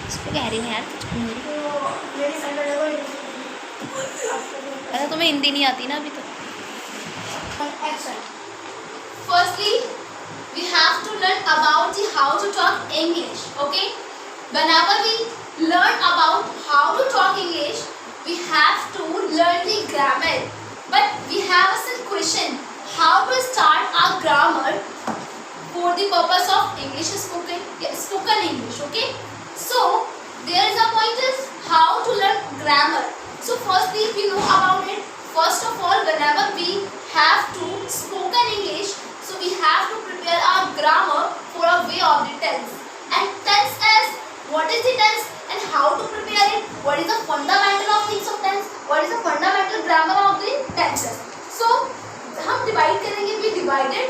इसको कह रही है यार अरे तुम्हें हिंदी नहीं आती ना अभी तो। Firstly, we have to learn about the how to talk English. Okay? Whenever we learn about how to talk English, we have to learn the grammar. But we have a question: how to start our grammar for the purpose of English spoken English. Okay? So there is a point is how to learn grammar. So firstly, if you know about it, first of all, whenever we have to spoken English, so we have to prepare our grammar for a way of the tense. And tense is, what is the tense and how to prepare it? What is the fundamental of things of tense? What is the fundamental grammar of the tenses? So हम divide करेंगे. We divided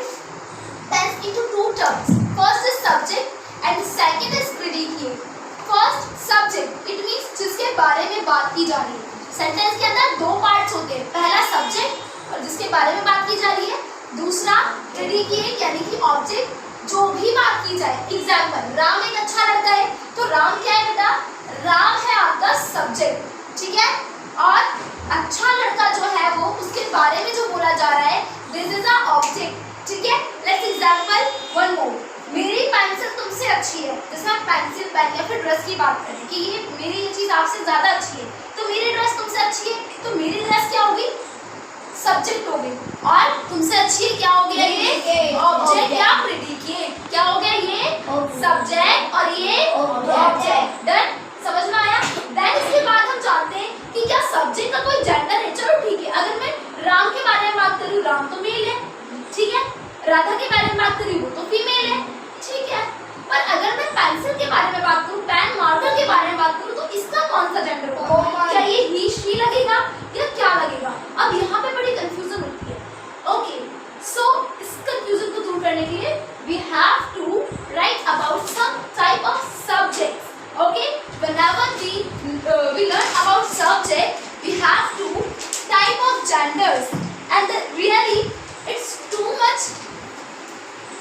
tense into two terms. First is subject and second is predicate. First subject, it means जिसके बारे में बात की जा रही है. सेंटेंस के अंदर दो पार्ट्स होते हैं. पहला सब्जेक्ट और जिसके बारे में बात की जा रही है. दूसरा प्रेडिकेट यानी कि ऑब्जेक्ट जो भी बात की जाए. एग्जाम्पल, राम एक अच्छा लड़का है तो राम क्या है बेटा? राम है आपका सब्जेक्ट. ठीक है. और अच्छा लड़का जो है वो उसके बारे में जो बोला जा रहा है, दिस इज अ ऑब्जेक्ट. ठीक है. Let's example one more. मेरी पेंसिल तुमसे अच्छी है. जैसे हम पेंसिल पेन या फिर ड्रेस की बात करें कि ये मेरी ये चीज़ आपसे ज़्यादा अच्छी है तो मेरी ड्रेस तुमसे अच्छी है तो मेरी ड्रेस क्या होगी? सब्जेक्ट हो गई. और तुमसे अच्छी है क्या हो गया? ये ऑब्जेक्ट या प्रेडिकेट. क्या हो गया? ये सब्जेक्ट और ये ऑब्जेक्ट. डन. समझ में आया? देन इसके बाद हम जानते हैं कि क्या सब्जेक्ट का कोई जेंडर है. चलो ठीक है. अगर मैं राम के बारे में बात करूँ, राम तो मेल है. ठीक है. राधा के बारे में बात करूँ, वो तो फीमेल है. ठीक है. पर अगर मैं पेंसिल के बारे में बात करूँ, पेन मार्कर के बारे में बात करूँ, तो इसका कौन सा जेंडर होगा? क्या ये ही शी लगेगा या क्या लगेगा? अब यहाँ पे बड़ी कंफ्यूजन होती है. ओके. सो इस कंफ्यूजन को दूर करने के लिए we have to write about some type of subjects. Okay. Whenever we learn about subject, we have to type of genders and really it's too much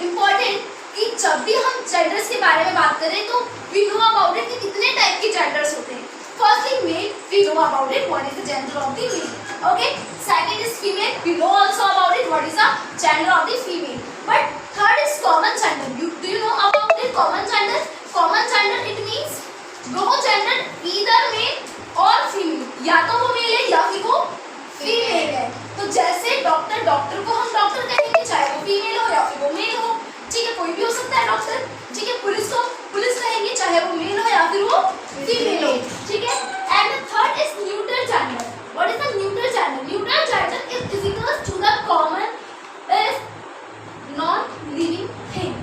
important कि जब भी हम जेंडर्स के बारे में बात करें तो वी नो अबाउट इट कि कितने टाइप के जेंडर्स होते हैं. Firstly male, we know about it what is the gender of the male. Okay. Second is female, we know also about it what is the gender of the female. But third is common gender. Do you know about it common gender? Common gender it means वो gender either male और female. या तो वो mail है या फिर वो female है. तो जैसे डॉक्टर, डॉक्टर को हम डॉक्टर कहेंगे चाहे वो फीमेल हो या फिर वो मेल हो. ठीक है. कोई भी हो सकता है डॉक्टर. ठीक है. पुलिस को पुलिस कहेंगे चाहे वो मेल हो या फिर वो फीमेल हो. ठीक है. And the third is neutral gender. What is the neutral gender? Neutral gender is equals to the common is non living thing.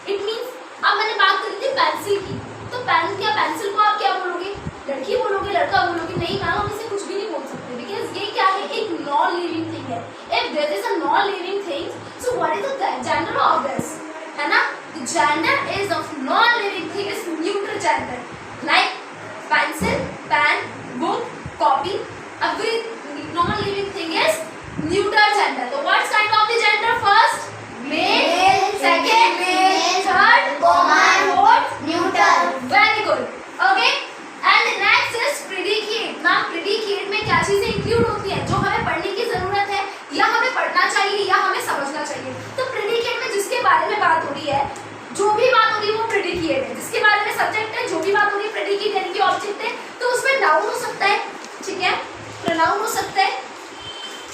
It means अब मैंने बात करी थी पेंसिल की. तो पेंसिल को आप क्या बोलोगे? लड़की बोलोगे, लड़का बोलोगे? नहीं मैम, हम इसे कुछ भी नहीं बोल सकते बिकॉज ये क्या है? एक नॉन लिविंग थिंग है. If there is a non living thing, so what is the gender of this? है ना? The gender is of non living thing is neutral gender. Like pencil, pen, book, copy, every non living thing is neutral gender. तो what's kind of the gender? First male, second male, third common, fourth neutral. Very good. Okay. And next is predicate. नाम predicate में क्या चीजें include होती हैं जो हमें पढ़ने की जरूरत है या हमें पढ़ना चाहिए या हमें समझना चाहिए. तो प्रेडिकेट में जिसके बारे में बात हो रही है, जो भी बात हो रही है वो प्रेडिकेट है. जिसके बारे में सब्जेक्ट है, जो भी बात हो रही है प्रेडिकेट यानी कि ऑब्जेक्ट है. तो उसमें नाउन हो सकता है. ठीक है. प्रोनाउन हो सकता है.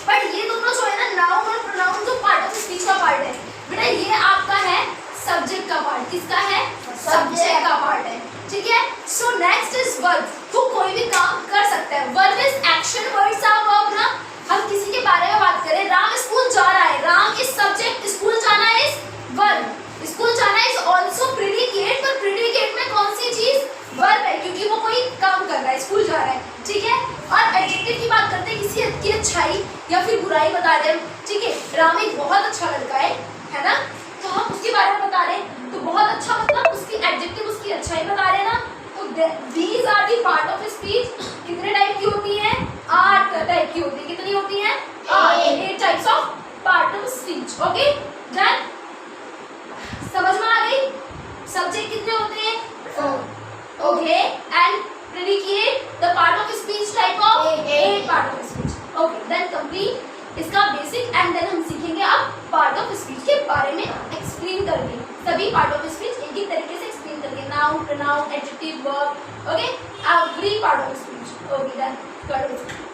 बट ये दोनों जो है ना, नाउन और प्रोनाउन जो पार्ट ऑफ स्पीच का पार्ट है बेटा, ये आपका है सब्जेक्ट का पार्ट. किसका है? सब्जेक्ट का पार्ट है. ठीक है. So next is verb. वो कोई भी काम कर सकता है. Verb is action. Words are verb ना. हम किसी के बारे में बात करें, राम स्कूल जा रहा है, राम इज सब्जेक्ट, स्कूल जाना इज वर्ब. स्कूल जाना इज आल्सो प्रेडिकेट. पर प्रेडिकेट में कौन सी चीज? वर्ब है, क्योंकि वो कोई काम कर रहा है, स्कूल जा रहा है. ठीक है. और एडजेक्टिव की बात करते हैं, किसी की अच्छाई या फिर बुराई बता रहे हैं. ठीक है. राम एक बहुत अच्छा लड़का है ना. तो हम उसके बारे में बता रहे हैं. तो बहुत अच्छा मतलब उसकी एडजेक्टिव, उसकी अच्छाई बता रहे हैं ना. तो these are the part of speech. कितने टाइप की होती है? 8 टाइप की होती है. कितनी होती है? 8 types of part of speech. Okay. Done. समझ में आ गई? सब्जेक्ट कितने होते हैं? Okay. and predicate the part of speech type of eight part of speech. Okay, then complete इसका बेसिक एंड देन हम सीखेंगे अब पार्ट ऑफ स्पीच के बारे में एक्सप्लेन करके, सभी पार्ट ऑफ स्पीच एक ही तरीके से एक्सप्लेन करके, noun, pronoun, adjective, verb, okay, every part of speech. Okay, then